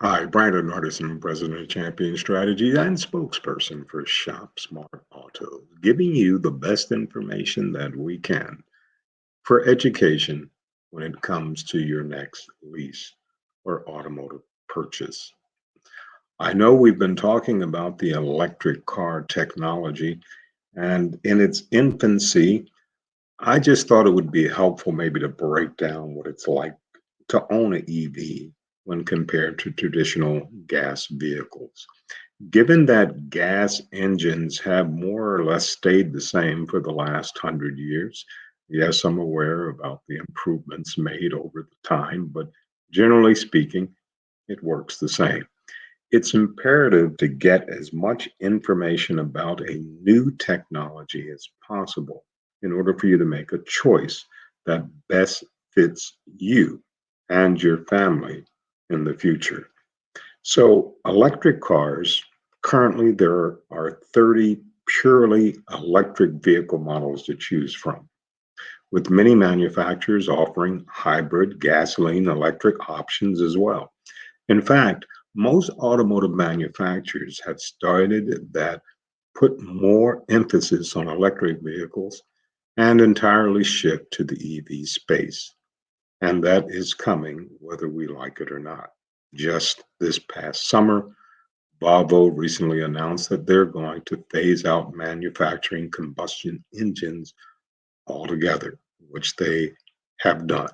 Hi, Brandon Hardison, President of Champion Strategy and spokesperson for Shopsmart Auto, giving you the best information that we can for education when it comes to your next lease or automotive purchase. I know we've been talking about the electric car technology, and in its infancy, I just thought it would be helpful maybe to break down what it's like to own an EV when compared to traditional gas vehicles. Given that gas engines have more or less stayed the same for the last 100 years, yes, I'm aware about the improvements made over the time, but generally speaking, it works the same. It's imperative to get as much information about a new technology as possible in order for you to make a choice that best fits you and your family in the future. So, electric cars, currently there are 30 purely electric vehicle models to choose from, with many manufacturers offering hybrid gasoline electric options as well. In fact, most automotive manufacturers have started that put more emphasis on electric vehicles and entirely shift to the EV space. And that is coming whether we like it or not. Just this past summer, Volvo recently announced that they're going to phase out manufacturing combustion engines altogether, which they have done.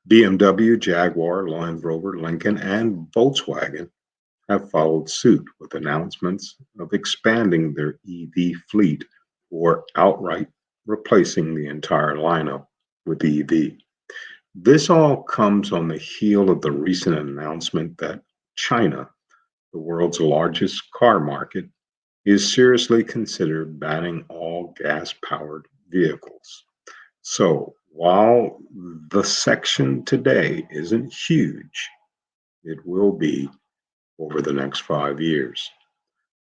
BMW, Jaguar, Land Rover, Lincoln, and Volkswagen have followed suit with announcements of expanding their EV fleet or outright replacing the entire lineup with EV. This all comes on the heel of the recent announcement that China, the world's largest car market, is seriously considered banning all gas powered vehicles. So while the section today isn't huge, it will be over the next 5 years.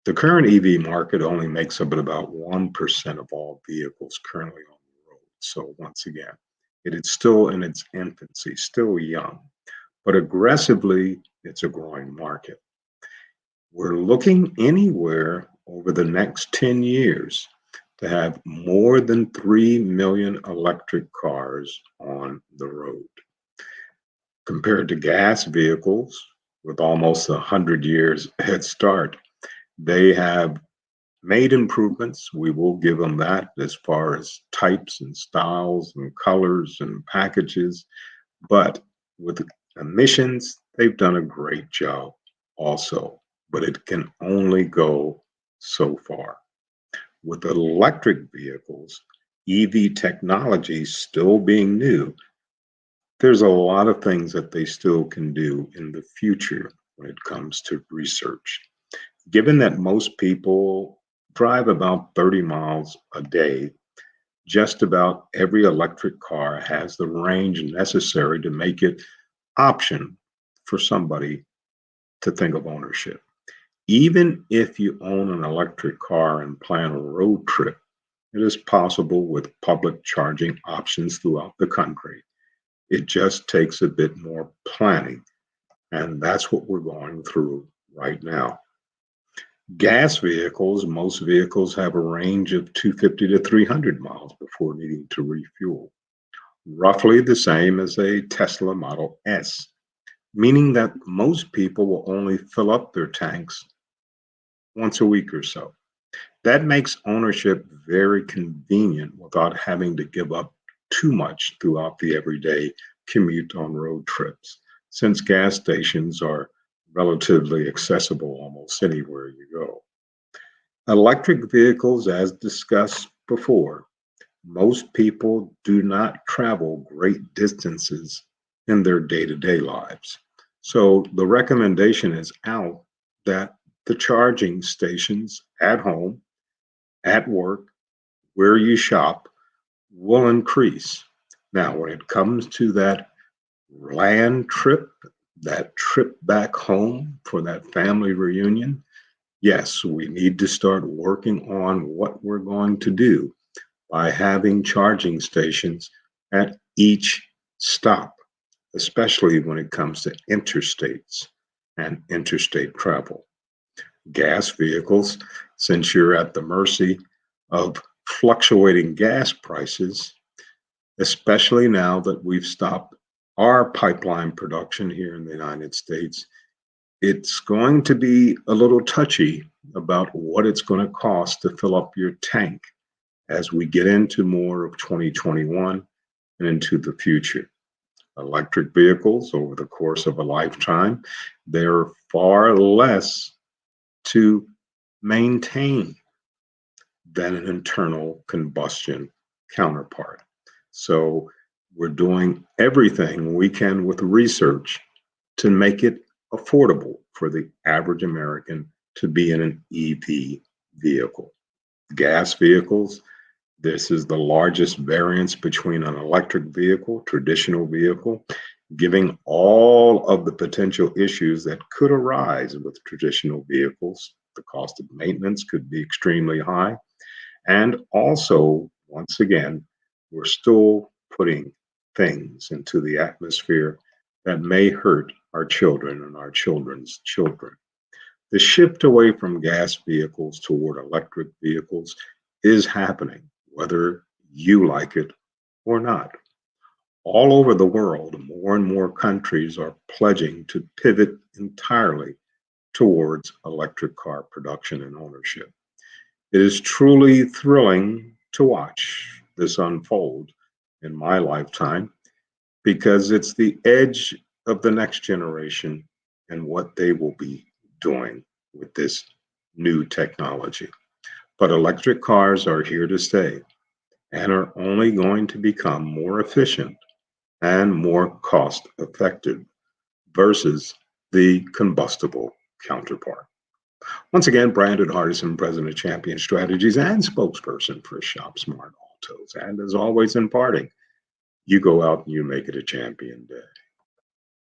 The current EV market only makes up about 1% of all vehicles currently on the road. So, once again, it is still in its infancy, still young, but aggressively, it's a growing market. We're looking anywhere over the next 10 years to have more than 3 million electric cars on the road. Compared to gas vehicles with almost 100 years head start, they have made improvements. We will give them that as far as types and styles and colors and packages. But with emissions, they've done a great job also. But it can only go so far. With electric vehicles, EV technology still being new, there's a lot of things that they still can do in the future when it comes to research. Given that most people drive about 30 miles a day, just about every electric car has the range necessary to make it option for somebody to think of ownership. Even if you own an electric car and plan a road trip, it is possible with public charging options throughout the country. It just takes a bit more planning, and that's what we're going through right now. Gas vehicles, most vehicles have a range of 250 to 300 miles before needing to refuel, roughly the same as a Tesla Model S, meaning that most people will only fill up their tanks once a week or so. That makes ownership very convenient without having to give up too much throughout the everyday commute on road trips, since gas stations are relatively accessible almost anywhere you go. Electric vehicles, as discussed before, most people do not travel great distances in their day to day lives. So the recommendation is out that the charging stations at home, at work, where you shop will increase. Now, when it comes to that land trip, that trip back home for that family reunion, yes, we need to start working on what we're going to do by having charging stations at each stop, especially when it comes to interstates and interstate travel. Gas vehicles, since you're at the mercy of fluctuating gas prices, especially now that we've stopped our pipeline production here in the United States, it's going to be a little touchy about what it's going to cost to fill up your tank as we get into more of 2021 and into the future. Electric vehicles, over the course of a lifetime, they're far less to maintain than an internal combustion counterpart. So we're doing everything we can with research to make it affordable for the average American to be in an EV vehicle. Gas vehicles, this is the largest variance between an electric vehicle, traditional vehicle, giving all of the potential issues that could arise with traditional vehicles. The cost of maintenance could be extremely high. And also, once again, we're still putting things into the atmosphere that may hurt our children and our children's children. The shift away from gas vehicles toward electric vehicles is happening, whether you like it or not. All over the world, more and more countries are pledging to pivot entirely towards electric car production and ownership. It is truly thrilling to watch this unfold in my lifetime because it's the edge of the next generation and what they will be doing with this new technology. But electric cars are here to stay and are only going to become more efficient and more cost effective versus the combustible counterpart. Once again, Brandon Hardison, President of Champion Strategies and spokesperson for Shopsmart Autos. And as always, in parting, you go out and you make it a champion day.